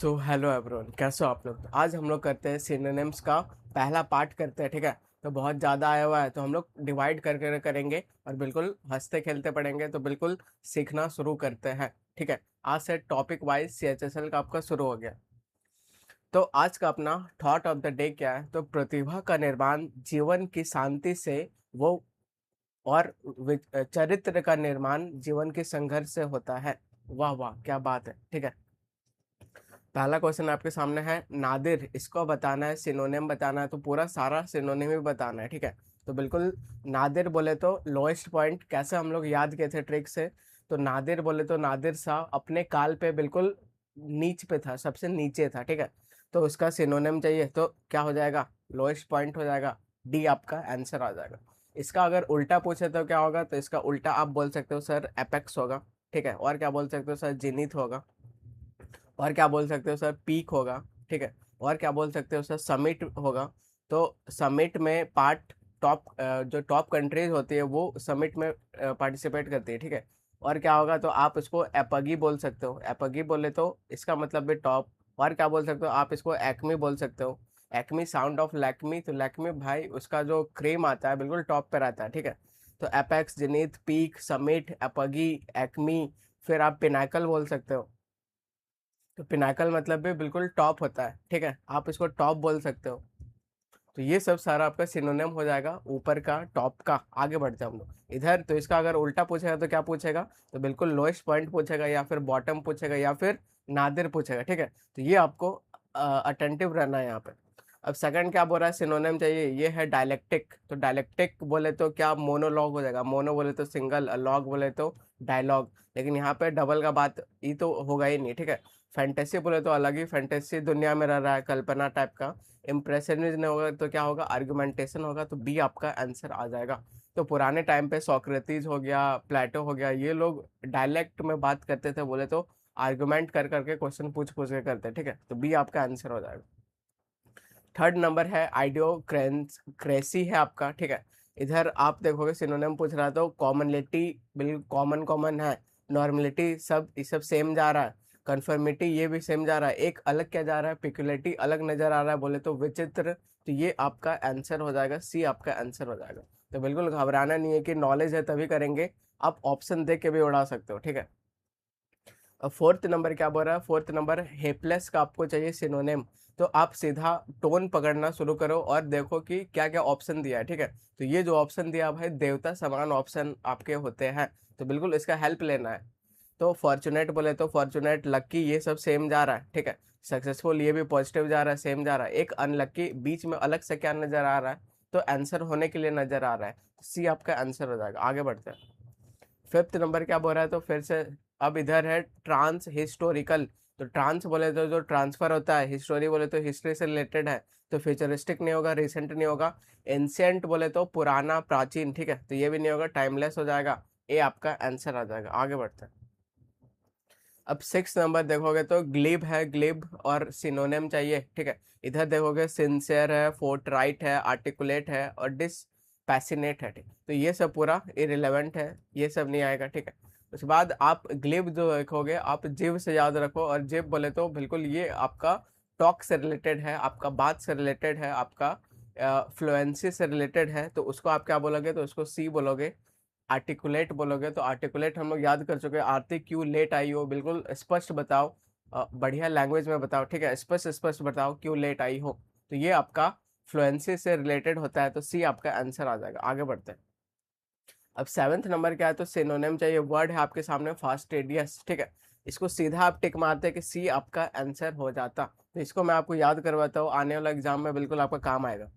तो hello everyone, कैसे हो आप लोग। आज हम लोग करते हैं सिनोनिम्स का पहला पार्ट करते हैं। ठीक है, तो बहुत ज़्यादा आया हुआ है तो हम लोग डिवाइड करके करेंगे और बिल्कुल हंसते खेलते पढ़ेंगे। तो बिल्कुल सीखना शुरू करते हैं। ठीक है, आज से टॉपिक वाइज सीएचएसएल का आपका शुरू हो गया। तो आज का अपना थॉट ऑफ द डे क्या है, तो प्रतिभा का निर्माण जीवन की शांति से वो और चरित्र का निर्माण जीवन के संघर्ष से होता है। वाह वाह, क्या बात है। ठीक है, पहला क्वेश्चन आपके सामने है नादिर, इसको बताना है, सिनोनिम बताना है। तो पूरा सारा सिनोनिम ही बताना है। ठीक है, तो बिल्कुल नादिर बोले तो लोएस्ट पॉइंट, कैसे हम लोग याद किए थे ट्रिक से। तो नादिर बोले तो नादिर सा अपने काल पे बिल्कुल नीच पे था, सबसे नीचे था। ठीक है, तो उसका सिनोनिम चाहिए तो क्या हो जाएगा, लोएस्ट पॉइंट हो जाएगा। डी आपका आंसर आ जाएगा। इसका अगर उल्टा पूछे तो क्या होगा, तो इसका उल्टा आप बोल सकते हो सर एपेक्स होगा। ठीक है, और क्या बोल सकते हो सर जिनिथ होगा। और क्या बोल सकते हो सर पीक होगा। ठीक है, और क्या बोल सकते हो सर समिट होगा। तो समिट में पार्ट टॉप जो टॉप कंट्रीज होती है वो समिट में पार्टिसिपेट करती है। ठीक है, और क्या होगा, तो आप इसको एपगी बोल सकते हो। एपगी बोले तो इसका मतलब भी टॉप। और क्या बोल सकते हो, आप इसको एक्मी बोल सकते हो। एक्मी साउंड ऑफ लैक्मी, तो लैक्मी भाई उसका जो क्रीम आता है बिल्कुल टॉप पे रहता है। ठीक है, तो apex, zenith, peak, summit, apogee, acme, फिर आप पिनाकल बोल सकते हो। तो पिनाकल मतलब भी बिल्कुल टॉप होता है। ठीक है, आप इसको टॉप बोल सकते हो। तो ये सब सारा आपका सिनोनिम हो जाएगा ऊपर का टॉप का। आगे बढ़ते हैं हम लोग इधर। तो इसका अगर उल्टा पूछेगा तो क्या पूछेगा, तो बिल्कुल लोएस्ट पॉइंट पूछेगा, या फिर बॉटम पूछेगा, या फिर नादिर पूछेगा। ठीक है, तो ये आपको अटेंटिव रहना है यहाँ पे। अब सेकंड क्या बोल रहा है, सिनोनिम चाहिए, ये है डायलेक्टिक। तो डायलेक्टिक बोले तो क्या मोनोलॉग हो जाएगा। मोनो बोले तो सिंगल, लॉग बोले तो डायलॉग। लेकिन यहाँ पे डबल का बात ये तो होगा ही नहीं। ठीक है, फैंटेसी बोले तो अलग ही फैंटेसी दुनिया में रह रहा है, कल्पना टाइप का। इम्प्रेशनिज्म होगा तो क्या होगा, आर्गुमेंटेशन होगा। तो बी आपका आंसर आ जाएगा। तो पुराने टाइम पे सोक्रेटिस हो गया, प्लेटो हो गया, ये लोग डायलेक्ट में बात करते थे बोले तो आर्गुमेंट कर करके क्वेश्चन पूछ पूछ के करते। ठीक है, तो बी आपका आंसर हो जाएगा। थर्ड नंबर है आइडियोक्रेसी है आपका। ठीक है, इधर आप देखोगे सिनोनिम पूछ रहा है तो कॉमनलिटी बिल्कुल कॉमन कॉमन है। नॉर्मलिटी सब ये सब सेम जा रहा है। कन्फर्मिटी ये भी सेम जा रहा है। एक अलग क्या जा रहा है, पिकुलिटी अलग नजर आ रहा है बोले तो विचित्र। तो ये आपका आंसर हो जाएगा, सी आपका आंसर हो जाएगा। तो बिल्कुल घबराना नहीं है कि नॉलेज है तभी करेंगे, आप ऑप्शन देख के भी उड़ा सकते हो। ठीक है, अब फोर्थ नंबर क्या बोल रहा है, फोर्थ नंबर हेपलेस का आपको चाहिए सिनोनिम। तो आप सीधा टोन पकड़ना शुरू करो और देखो कि क्या क्या ऑप्शन दिया है। ठीक है, तो ये जो ऑप्शन दिया भाई देवता समान ऑप्शन आपके होते हैं। तो बिल्कुल इसका हेल्प लेना है। तो फॉर्चुनेट बोले तो फॉर्चुनेट, लक्की ये सब सेम जा रहा है। ठीक है, सक्सेसफुल ये भी पॉजिटिव जा रहा है, सेम जा रहा है। एक अनलक्की बीच में अलग से क्या नजर आ रहा है, तो आंसर होने के लिए नजर आ रहा है। सी आपका आंसर हो जाएगा। आगे बढ़ते हैं। फिफ्थ नंबर क्या बोल रहा है, तो फिर से अब इधर है ट्रांस हिस्टोरिकल। तो ट्रांस बोले तो जो ट्रांसफर होता है, हिस्टोरी बोले तो हिस्ट्री से रिलेटेड है। तो फ्यूचरिस्टिक नहीं होगा, रिसेंट नहीं होगा। एंशियंट बोले तो पुराना प्राचीन। ठीक है, तो ये भी नहीं होगा, टाइमलेस हो जाएगा। ये आपका आंसर आ जाएगा। आगे बढ़ते हैं। अब सिक्स नंबर देखोगे तो ग्लिब है, ग्लिब और सिनोनिम चाहिए। ठीक है, इधर देखोगे सिंसियर है, फोर्टराइट है, आर्टिकुलेट है और डिसपैसिनेट है। ठीक, तो ये सब पूरा इरिलेवेंट है, ये सब नहीं आएगा। ठीक है, उसके बाद आप ग्लिब जो देखोगे आप जिव से याद रखो। और जिव बोले तो बिल्कुल ये आपका टॉक से रिलेटेड है, आपका बात से रिलेटेड है, आपका फ्लुएंसी से रिलेटेड है। तो उसको आप क्या बोलोगे, तो उसको सी बोलोगे। आर्टिकुलेट बोलोगे तो आर्टिकुलेट हम लोग याद कर चुके हैं, आरती क्यों लेट आई हो, बिल्कुल स्पष्ट बताओ। बढ़िया लैंग्वेज में बताओ। ठीक है, स्पष्ट स्पष्ट बताओ क्यों लेट आई हो। तो ये आपका फ्लुएंसी से रिलेटेड होता है। तो सी आपका आंसर आ जाएगा। आगे बढ़ते हैं। अब सेवन्थ नंबर क्या है, तो सिनोनिम चाहिए। वर्ड है आपके सामने फास्टिडियस। ठीक है, इसको सीधा आप टिक मारते हैं कि सी आपका आंसर हो जाता। तो इसको मैं आपको याद करवाता हूँ, आने वाला एग्जाम में बिल्कुल आपका काम आएगा।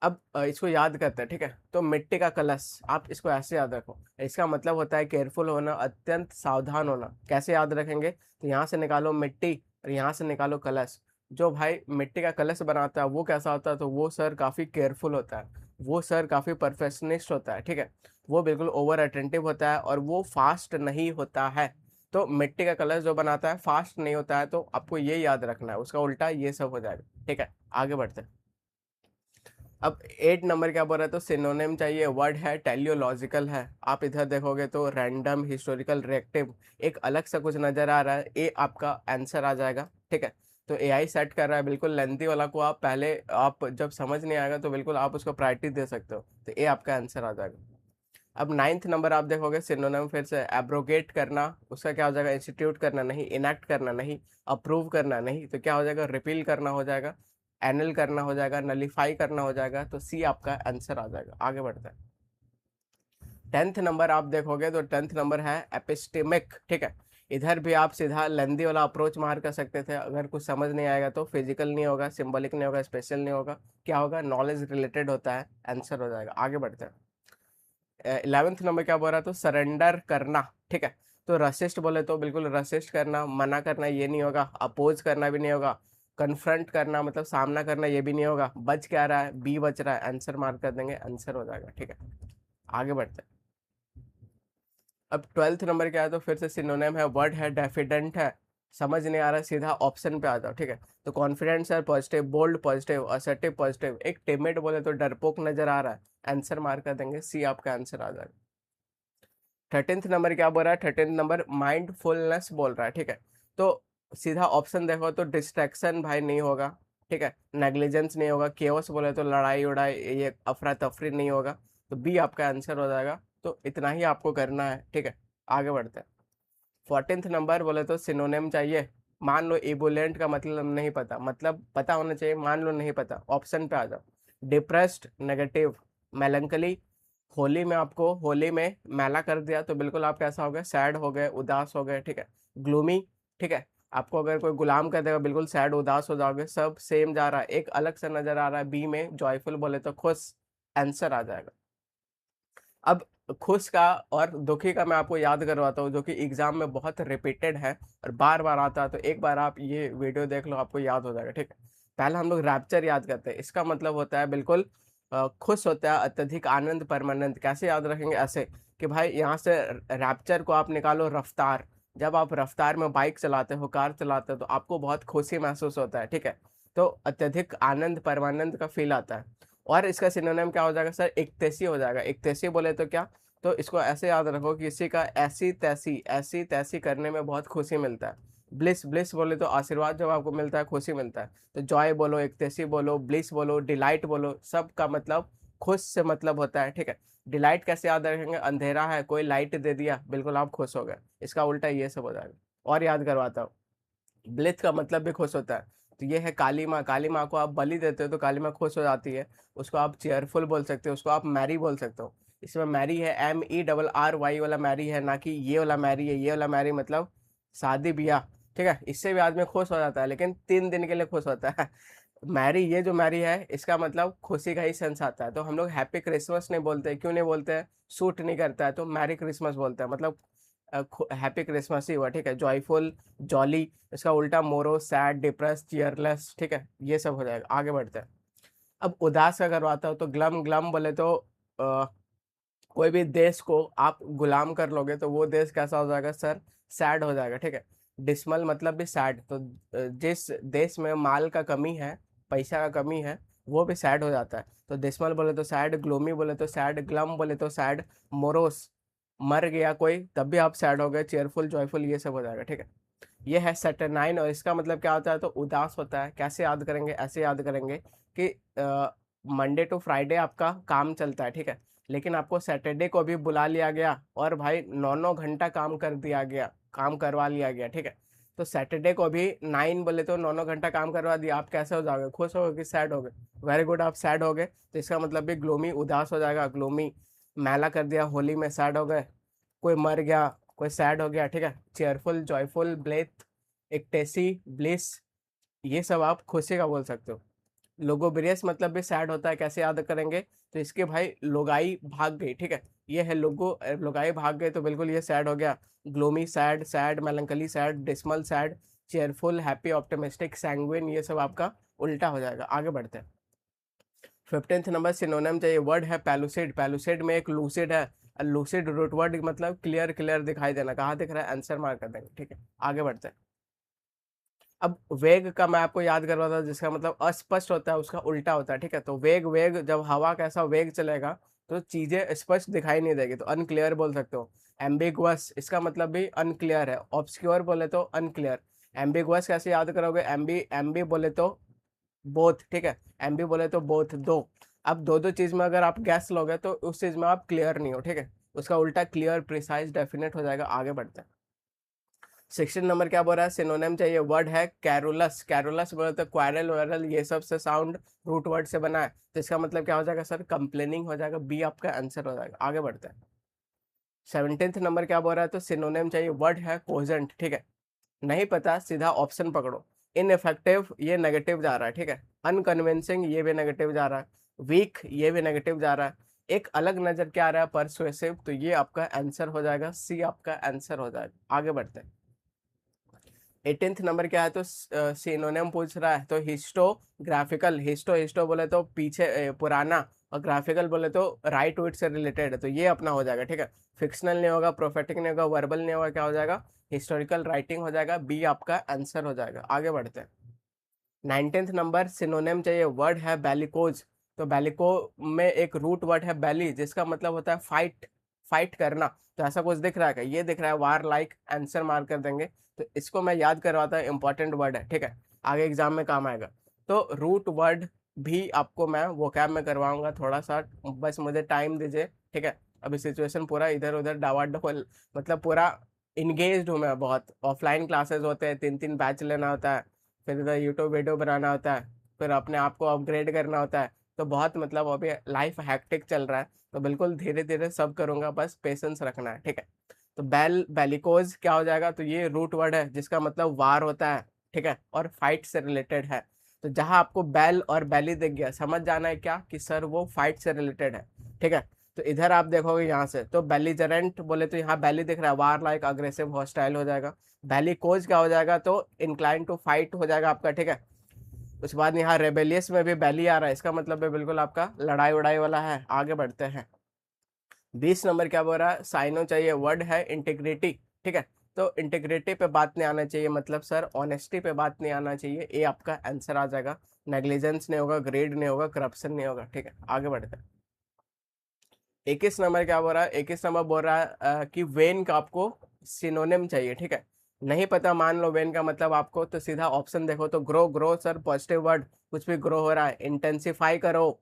अब इसको याद करते हैं। ठीक है, तो मिट्टी का कलश, आप इसको ऐसे याद रखो। इसका मतलब होता है केयरफुल होना, अत्यंत सावधान होना। कैसे याद रखेंगे, तो यहाँ से निकालो मिट्टी और यहाँ से निकालो कलश। जो भाई मिट्टी का कलश बनाता है वो कैसा होता है, तो वो सर काफ़ी केयरफुल होता है, वो सर काफ़ी परफेक्शनिस्ट होता है। ठीक है, वो बिल्कुल ओवर अटेंटिव होता है और वो फास्ट नहीं होता है। तो मिट्टी का कलश जो बनाता है फास्ट नहीं होता है। तो आपको ये याद रखना है, उसका उल्टा ये सब हो जाएगा। ठीक है, आगे बढ़ते हैं। अब 8 नंबर क्या बोल रहा है, तो सिनोनिम चाहिए, वर्ड है टेलियोलॉजिकल है। आप इधर देखोगे तो रैंडम, हिस्टोरिकल, रिएक्टिव, एक अलग सा कुछ नजर आ रहा है, ये आपका आंसर आ जाएगा। ठीक है, तो एआई सेट कर रहा है बिल्कुल लेंथी वाला को, आप पहले आप जब समझ नहीं आएगा तो बिल्कुल आप उसको प्रायोरिटी दे सकते हो, तो ये आपका आंसर आ जाएगा। अब 9th नंबर आप देखोगे सिनोनिम, फिर से एब्रोगेट करना, उसका क्या हो जाएगा, इंस्टीट्यूट करना नहीं, इनैक्ट करना नहीं, अप्रूव करना नहीं, तो क्या हो जाएगा, रिपील करना हो जाएगा, एनल करना हो जाएगा, नलीफाई करना हो जाएगा, तो सी आपका आंसर आ जाएगा। आगे बढ़ते हैं। 10th नंबर आप देखोगे तो 10th नंबर है एपिस्टेमिक। ठीक है, इधर भी आप सीधा लेंदी वाला अप्रोच मार कर सकते थे, अगर कुछ समझ नहीं आएगा तो फिजिकल नहीं होगा, सिंबलिक नहीं होगा, स्पेशल नहीं होगा, क्या होगा, नॉलेज रिलेटेड होता है, आंसर हो जाएगा। आगे बढ़ते हैं। 11th नंबर क्या बोल रहा है, तो सरेंडर करना। ठीक है, तो रसिस्ट बोले तो बिल्कुल रसिस्ट करना, मना करना ये नहीं होगा, अपोज करना भी नहीं होगा, कन्फ्रंट करना मतलब सामना करना ये भी नहीं होगा, बच क्या रहा है, बी बच रहा है, आंसर मार्क कर देंगे, आंसर हो जाएगा। ठीक है, आगे बढ़ते हैं। अब 12th नंबर क्या है, तो फिर से सिनोनिम है, वर्ड है डेफिडेंट है, समझ नहीं आ रहा सीधा ऑप्शन पे आ जाओ। ठीक है, तो कॉन्फिडेंस है positive, bold positive, assertive positive, एक टिमिड बोले तो डरपोक नजर आ रहा है, आंसर मार्क कर देंगे, सी आपका आंसर आ जाएगा। 13th नंबर क्या बोल रहा है, 13th नंबर माइंडफुलनेस बोल रहा है। ठीक है, तो सीधा ऑप्शन देखो तो डिस्ट्रैक्शन भाई नहीं होगा, ठीक है, नेग्लिजेंस नहीं होगा, केओस बोले तो लड़ाई उड़ाई ये अफरा तफरी नहीं होगा, तो बी आपका आंसर हो जाएगा। तो इतना ही आपको करना है। ठीक है, आगे बढ़ते हैं। 14th नंबर बोले तो सिनोनिम चाहिए, मान लो इबुलेंट का मतलब नहीं पता, मतलब पता होना चाहिए, मान लो नहीं पता, ऑप्शन पे आ जाओ। डिप्रेस्ड, नेगेटिव, मेलंकली, होली में आपको होली में मैला कर दिया तो बिल्कुल आप कैसा हो गए, सैड हो गए, उदास हो गए। ठीक है, ग्लूमी, ठीक है, आपको अगर कोई गुलाम कर देगा बिल्कुल सैड उदास हो जाओगे, सब सेम जा रहा है, एक अलग से नजर आ रहा है, बी में जॉयफुल बोले तो खुश, आंसर आ जाएगा। अब खुश का और दुखी का मैं आपको याद करवाता हूँ, जो कि एग्जाम में बहुत रिपीटेड है और बार बार आता है, तो एक बार आप ये वीडियो देख लो, आपको याद हो जाएगा। ठीक है, पहले हम लोग रैप्चर याद करते हैं, इसका मतलब होता है बिल्कुल खुश होता है, अत्यधिक आनंद, परमानंद, कैसे याद रखेंगे, ऐसे कि भाई यहाँ से रैप्चर को आप निकालो रफ्तार, जब आप रफ्तार में बाइक चलाते हो, कार चलाते हो, तो आपको बहुत खुशी महसूस होता है। ठीक है, तो अत्यधिक आनंद, परमानंद का फील आता है। और इसका सिनोनिम क्या हो जाएगा सर, इक्तेसी हो जाएगा। इक्तेसी बोले तो क्या, तो इसको ऐसे याद रखो कि किसी का ऐसी तैसी करने में बहुत खुशी मिलता है। ब्लिस, ब्लिस बोले तो आशीर्वाद जब आपको मिलता है, खुशी मिलता है, तो जॉय बोलो, इक्तेसी बोलो, ब्लिस बोलो, डिलाइट बोलो, सब का मतलब खुश से मतलब होता है। ठीक है, डिलाइट कैसे याद रखेंगे, अंधेरा है कोई लाइट दे दिया बिल्कुल आप खुश हो गए, इसका उल्टा ये सब हो जाएगा। और याद करवाता हूँ, ब्लिथ का मतलब भी खुश होता है, तो ये है काली माँ, काली माँ को आप बलि देते हो तो काली माँ खुश हो जाती है, उसको आप चेयरफुल बोल सकते हो, उसको आप मैरी बोल सकते हो। इसमें मैरी है, MERRY वाला मैरी है, ना कि ये वाला मैरी है, ये वाला मैरी मतलब शादी ब्याह। ठीक है, इससे भी आदमी खुश हो जाता है, लेकिन 3 दिन के लिए खुश होता है। मैरी, ये जो मैरी है इसका मतलब खुशी का ही सेंस आता है, तो हम लोग हैप्पी क्रिसमस नहीं बोलते, क्यों नहीं बोलते हैं, सूट नहीं करता है, तो मैरी क्रिसमस बोलते हैं, मतलब हैप्पी क्रिसमस ही हुआ। ठीक है, जॉयफुल, जॉली, इसका उल्टा मोरो, सैड, डिप्रेस, चीयरलेस। ठीक है, ये सब हो जाएगा। आगे बढ़ते हैं। अब उदास का करवाता हूँ, तो ग्लम, ग्लम बोले तो अ, कोई भी देश को आप गुलाम कर लोगे तो वो देश कैसा हो जाएगा सर, सैड हो जाएगा। ठीक है, डिसमल मतलब भी सैड, तो जिस देश में माल का कमी है, पैसा का कमी है, वो भी सैड हो जाता है, तो डिसमल बोले तो सैड, ग्लोमी बोले तो सैड, ग्लम बोले तो सैड, मोरोस, मर गया कोई तब भी आप सैड हो गए, चेयरफुल, जॉयफुल, ये सब हो जाएगा। ठीक है, ये है सैटरनाइन, और इसका मतलब क्या होता है, तो उदास होता है। कैसे याद करेंगे, ऐसे याद करेंगे कि मंडे टू फ्राइडे आपका काम चलता है, ठीक है, लेकिन आपको सैटरडे को भी बुला लिया गया और भाई 9-9 घंटा काम कर दिया गया, काम करवा लिया गया। ठीक है, तो सैटरडे को भी 9 बोले तो 9-9 घंटा काम करवा दिया, आप कैसे हो जाओगे, खुश हो गए कि सैड हो गए, वेरी गुड, आप सैड हो गए, तो इसका मतलब भी ग्लोमी, उदास हो जाएगा, ग्लोमी, मैला कर दिया, होली में सैड हो गए, कोई मर गया, कोई सैड हो गया। ठीक है, चेयरफुल, जॉयफुल, ब्लेथ, एक्टेसी, ब्लिस, ये सब आप खुशी का बोल सकते हो। लोगोब्रियस मतलब भी सैड होता है, कैसे याद करेंगे, तो इसके भाई लोगाई भाग गई। ठीक है, ये है लोगाई भाग गए, तो बिल्कुल ये सैड हो गया। Gloomy sad, sad melancholy sad, dismal sad, cheerful, happy, optimistic, sanguine, ये सब आपका उल्टा हो जाएगा। आगे बढ़ते हैं। 15th नंबर सिनोनिम चाहिए, वर्ड है पैलुसिड। पैलुसिड में एक लूसिड है, लूसिड रूट वर्ड मतलब क्लियर, क्लियर दिखाई देना, कहाँ दिख रहा है, आंसर मार्क कर देंगे। ठीक है, आगे बढ़ते हैं। अब वेग का मैं आपको याद करवाता हूँ, जिसका मतलब अस्पष्ट होता है उसका उल्टा होता है, ठीक है। तो वेग वेग जब हवा का ऐसा वेग चलेगा तो चीजें स्पष्ट दिखाई नहीं देगी, तो अनक्लियर बोल सकते हो। एम्बिगुअस, इसका मतलब भी अनक्लियर है। ऑब्सक्योर बोले तो अनक्लियर। एम्बिगुअस कैसे याद करोगे? एम्बी एम्बी बोले तो बोथ, ठीक है। एम्बी बोले तो बोथ, दो। अब दो दो चीज में अगर आप गैस लोगे तो उस चीज में आप क्लियर नहीं हो, ठीक है। उसका उल्टा क्लियर, प्रिसाइज, डेफिनेट हो जाएगा। आगे बढ़ते हैं। 16 नंबर क्या बोल रहा है? सिनोनिम चाहिए। वर्ड है कैरोलस। कैरोलस बोले तो क्वारल वायरल ये सब से साउंड रूट वर्ड से बना है, तो इसका मतलब क्या हो जाएगा सर? कंप्लेनिंग हो जाएगा। बी आपका आंसर हो जाएगा। आगे बढ़ते हैं। 17th नंबर क्या बोल रहा है? तो सिनोनिम चाहिए। वर्ड है कोजेंट, ठीक है। नहीं पता, सीधा ऑप्शन पकड़ो। इनइफेक्टिव, ये नेगेटिव जा रहा है, ठीक है। अनकन्विंसिंग, ये भी नेगेटिव जा रहा है। वीक, ये भी नेगेटिव जा रहा है। एक अलग नजर क्या आ रहा है? परसुएसिव, तो ये आपका आंसर हो जाएगा। सी आपका आंसर हो जाएगा। आगे बढ़ते हैं। 18th नंबर क्या है? तो सिनोनिम पूछ रहा है, तो हिस्टोग्राफिकल। हिस्टो हिस्टो बोले तो पीछे, पुराना, और ग्राफिकल बोले तो राइट टू इट से रिलेटेड है, तो ये अपना हो जाएगा, ठीक है। फिक्शनल नहीं होगा, प्रोफेटिक नहीं होगा, वर्बल नहीं होगा, क्या हो जाएगा? हिस्टोरिकल राइटिंग हो जाएगा। बी आपका आंसर हो जाएगा। आगे बढ़ते हैं। 19th नंबर सिनोनिम चाहिए। वर्ड है बैलिकोज। तो बैलिको में एक रूट वर्ड है बैली, जिसका मतलब होता है फाइट, फाइट करना। तो ऐसा कुछ दिख रहा है क्या? ये दिख रहा है। वार लाइक, आंसर मार्क कर देंगे। तो इसको मैं याद करवाता हूँ, इंपॉर्टेंट वर्ड है, ठीक है। आगे एग्जाम में काम आएगा। तो रूट वर्ड भी आपको मैं वोकैब में करवाऊंगा थोड़ा सा, बस मुझे टाइम दीजिए, ठीक है। अभी सिचुएशन पूरा इधर उधर डावाडोल, मतलब पूरा इंगेज्ड हूँ मैं बहुत। ऑफलाइन क्लासेस होते हैं, 3 3 बैच लेना होता है, फिर इधर यूट्यूब वीडियो बनाना होता है, फिर अपने आप को अपग्रेड करना होता है। तो बहुत मतलब अभी लाइफ हैक्टिक चल रहा है, तो बिल्कुल धीरे धीरे सब करूंगा, बस पेशेंस रखना है, ठीक है। तो बेलिकोज क्या हो जाएगा? तो ये रूट वर्ड है जिसका मतलब वार होता है, ठीक है, और फाइट से रिलेटेड है। तो जहां आपको बैल और बैली दिख गया, समझ जाना है क्या कि सर वो फाइट से रिलेटेड है, ठीक है। तो इधर आप देखोगे यहाँ से, तो बेलीजरेंट बोले तो यहाँ बैली दिख रहा है, वार लाइक, अग्रेसिव, हॉस्टाइल हो जाएगा। बैली कोज क्या हो जाएगा? तो इंक्लाइन टू फाइट हो जाएगा आपका, ठीक है। उसके बाद यहाँ रेबेलियस में भी बैली आ रहा है, इसका मतलब है बिल्कुल आपका लड़ाई उड़ाई वाला है। आगे बढ़ते हैं। 20 नंबर क्या बोल रहा है? साइनो चाहिए। वर्ड है इंटीग्रिटी, ठीक है। तो इंटीग्रिटी पे बात नहीं आना चाहिए, मतलब सर ऑनेस्टी पे बात नहीं आना चाहिए। ये आपका आंसर आ जाएगा। नेग्लिजेंस नहीं होगा, ग्रेड नहीं होगा, करप्शन नहीं होगा, ठीक है। आगे बढ़ते हैं। 21 नंबर क्या बोल रहा है? 21 नंबर बोल रहा है कि वेन का आपको सिनोनिम चाहिए, ठीक है। नहीं पता, मान लो वेन का मतलब आपको, तो सीधा ऑप्शन देखो। तो grow, grow sir positive word, कुछ भी ग्रो हो रहा है। इंटेंसिफाई करो,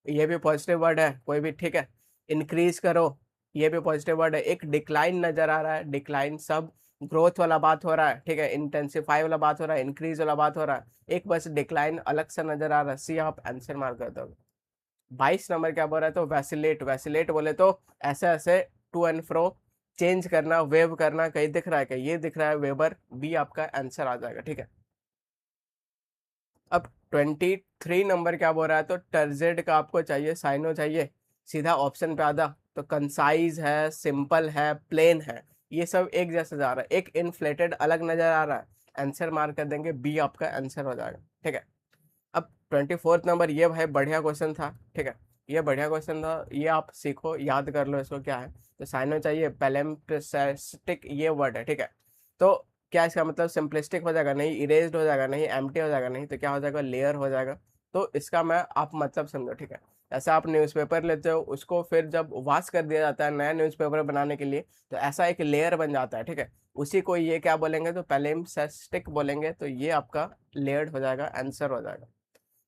ये भी पॉजिटिव वर्ड है, कोई भी, ठीक है। इंक्रीज करो, ये भी पॉजिटिव वर्ड है। एक डिक्लाइन नजर आ रहा है, डिक्लाइन सब ग्रोथ वाला बात हो रहा है, ठीक है। इंटेंसिफाई वाला बात हो रहा है, इंक्रीज वाला बात हो रहा है। एक बस डिक्लाइन अलग से नजर आ रहा है। सी आप आंसर मार्क कर दो। 22 नंबर क्या बोल रहा है? तो वैसिलेट। वैसिलेट बोले तो ऐसे ऐसे टू एंड फ्रो चेंज करना, वेव करना। कहीं दिख रहा है क्या? ये दिख रहा है, वेबर। बी आपका आंसर आ जाएगा, ठीक है। अब 23 नंबर क्या बोल रहा है? तो टर्जेड का आपको चाहिए, साइनो चाहिए। सीधा ऑप्शन पे आधा। तो कंसाइज है, सिंपल है, प्लेन है, ये सब एक जैसा जा रहा है। एक इन्फ्लेटेड अलग नजर आ रहा है, आंसर मार्क कर देंगे। बी आपका आंसर हो जाएगा, ठीक है। अब 24th नंबर, ये भाई बढ़िया क्वेश्चन था, ठीक है। ये बढ़िया क्वेश्चन था, ये आप सीखो, याद कर लो इसको क्या है। तो साइनो चाहिए। पैलिम्पसेस्टिक ये वर्ड है, ठीक है। तो क्या इसका मतलब? सिंपलिस्टिक हो जाएगा? नहीं। इरेज्ड हो जाएगा? नहीं। एम्प्टी हो जाएगा? नहीं। तो क्या हो जाएगा? लेयर हो जाएगा। तो इसका मैं आप मतलब समझो, ठीक है। ऐसा आप न्यूज़पेपर लेते हो, उसको फिर जब वॉश कर दिया जाता है नया न्यूज़पेपर बनाने के लिए, तो ऐसा एक लेयर बन जाता है, ठीक है। उसी को ये क्या बोलेंगे? तो पैलिम्पसेस्टिक बोलेंगे। तो ये आपका लेयर्ड हो जाएगा, आंसर हो जाएगा।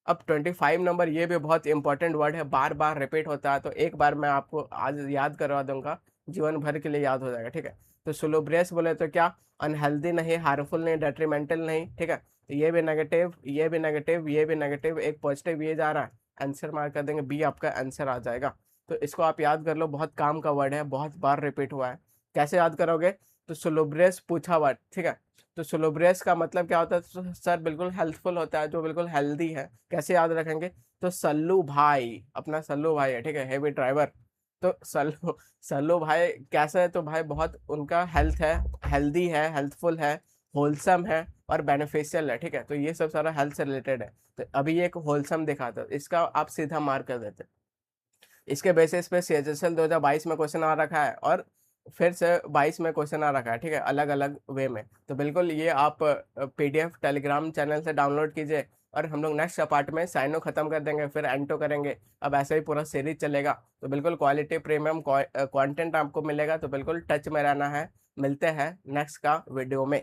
अब 25 नंबर, ये भी बहुत इंपॉर्टेंट वर्ड है, बार बार रिपीट होता है, तो एक बार मैं आपको आज याद करवा दूंगा, जीवन भर के लिए याद हो जाएगा, ठीक है। तो सुलुब्रियस बोले तो क्या? अनहेल्दी नहीं, हार्मफुल नहीं, डेट्रीमेंटल नहीं, ठीक है। तो ये भी नेगेटिव, ये भी नेगेटिव, ये भी नेगेटिव, एक पॉजिटिव ये जा रहा है, आंसर मार्क कर देंगे। बी आपका आंसर आ जाएगा। तो इसको आप याद कर लो, बहुत काम का वर्ड है, बहुत बार रिपीट हुआ है। कैसे याद करोगे? तो सुलुब्रियस पूछा वर्ड, ठीक है। तो सुलुब्रियस का मतलब क्या होता है? तो सर बिल्कुल हेल्थफुल होता है, जो बिल्कुल हेल्दी है। कैसे याद रखेंगे? तो सल्लू भाई, अपना सल्लू भाई है, ठीक है, हेवी ड्राइवर। तो सल्लू, सल्लू भाई कैसा है? तो भाई बहुत उनका हेल्थ है, हेल्दी है, हेल्थफुल है, होलसम है, और बेनिफिशियल है, ठीक है। तो ये सब सारा हेल्थ से रिलेटेड है। तो अभी ये एक होलसम दिखा था, इसका आप सीधा मार्क कर देते। इसके बेसिस पे CHSL 2022 में क्वेश्चन आ रखा है, और फिर से 22 में क्वेश्चन आ रखा है, ठीक है, अलग अलग वे में। तो बिल्कुल ये आप पीडीएफ टेलीग्राम चैनल से डाउनलोड कीजिए, और हम लोग नेक्स्ट पार्ट में साइनो खत्म कर देंगे, फिर एंटो करेंगे। अब ऐसे ही पूरा सीरीज चलेगा, तो बिल्कुल क्वालिटी प्रीमियम कंटेंट आपको मिलेगा, तो बिल्कुल टच में रहना है। मिलते हैं नेक्स्ट का वीडियो में।